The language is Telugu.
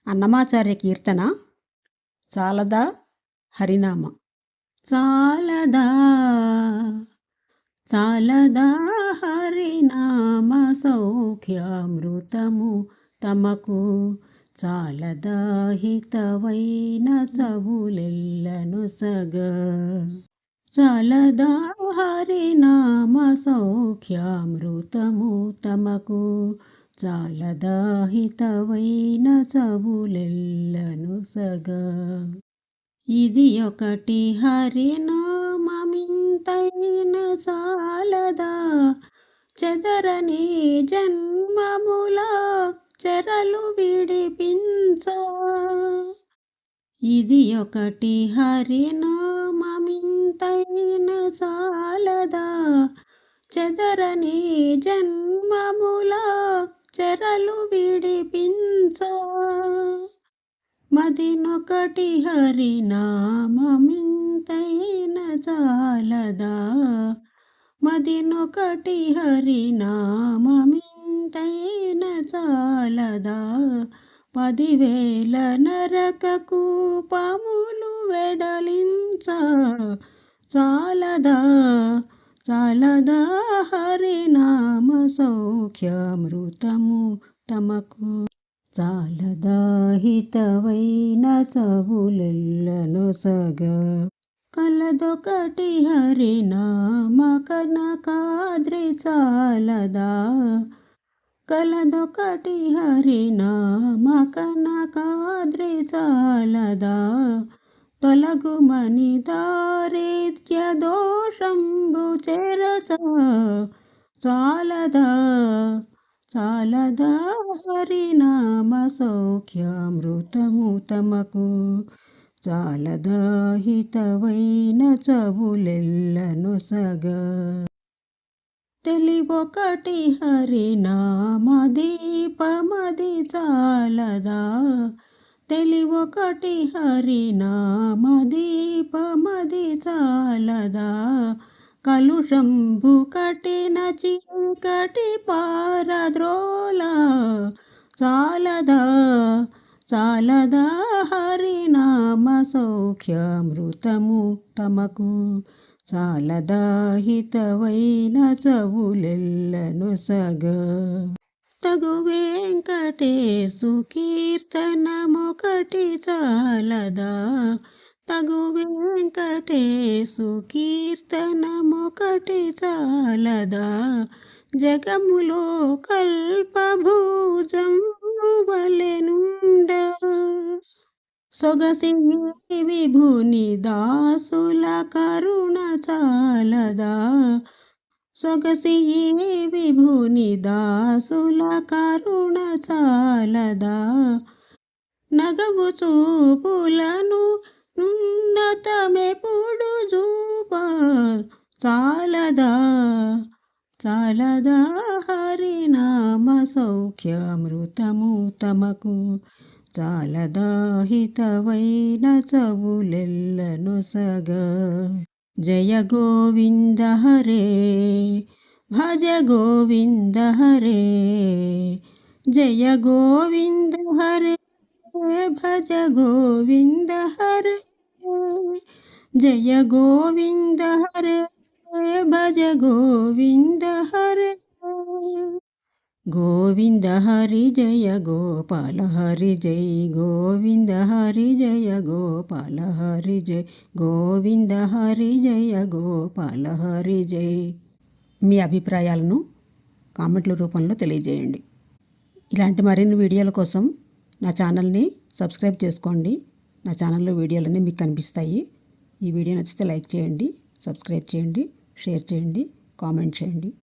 అన్నమాచార్య కీర్తన చాలదా హరినామ. చాలదా చాలదా హరినామ సౌఖ్యామృతము తమకు, చాలదా హితవైన చవులెల్లను సగ. చాలదా హరినామ సౌఖ్యామృతము తమకు, చాలదా హితవైన చవులెల్లను సగ. ఇది ఒకటి హరినామమింతైన చాలదా, చెదరని జన్మముల చెరలు విడిపించ. ఇది ఒకటి హరినామమింతైన చాలదా, చెదరని జన్మముల చెరలు విడిపించ. మదినొకటి హరినామమింతైన చాలదా, మదినొకటి హరినామమింతైన చాలదా, 10,000 నరక కూపములు వెడలించ. చాలదా చాలదా హరినామ సౌఖ్యామృతము తమకు, చాలదా హితవైన చవులెల్లను సగ. కలదొకటి హరినామ కనకాద్రి చాలదా, కలదొకటి హరినామ కనకాద్రి చాలదా, తొలగుమని దారిద్ర్య దోషంబు చెరచ. చాలదా చాలదా హరినామ సౌఖ్యామృతము తమకు, చాలదా హితవైన చవులెల్లను సగ. తెలివొకటి హరినామ దీపమది చాలదా, తెలివొకటి హరినామ దీపమది చాలదా, కలుషంబు కఠిన చీకటి పారద్రోల. చాలదా చాలదా హరినామ సౌఖ్యామృతము తమకు, చాలదా హితవైన చవులెల్లను సగ. తగు వెంకటేశు కీర్తనమొకటి చాలదా, తగు వెంకటేశు కీర్తనమొకటి చాలదా, జగములో కల్పభూజంబు వలెనుండ. సొగసి విభుని దాసుల కరుణ చాలదా, సొగసి విభుని దాసుల కరుణ చాలదా, నగవు చూపులను నున్నతమెప్పుడు చూప. చాలదా చాలదా హరినామ సౌఖ్యామృతము తమకు, చాలదా హితవైన చవులెల్లను సగ. జయ గోవింద హరే భజ గోవింద హరే, జయ గోవింద హరే భజ గోవింద హరే, జయ గోవింద హరే భజ గోవింద హరే. గోవింద హరి జయ గోపాల హరి జై, గోవింద హరి జయ గోపాల హరి జై, గోవింద హరి జయ గోపాల హరి జై. మీ అభిప్రాయాలను కామెంట్ల రూపంలో తెలియజేయండి. ఇలాంటి మరిన్ని వీడియోల కోసం నా ఛానల్ని సబ్స్క్రైబ్ చేసుకోండి. నా ఛానల్లో వీడియోలన్నీ మీకు కనిపిస్తాయి. ఈ వీడియో నచ్చితే లైక్ చేయండి, సబ్స్క్రైబ్ చేయండి, షేర్ చేయండి, కామెంట్ చేయండి.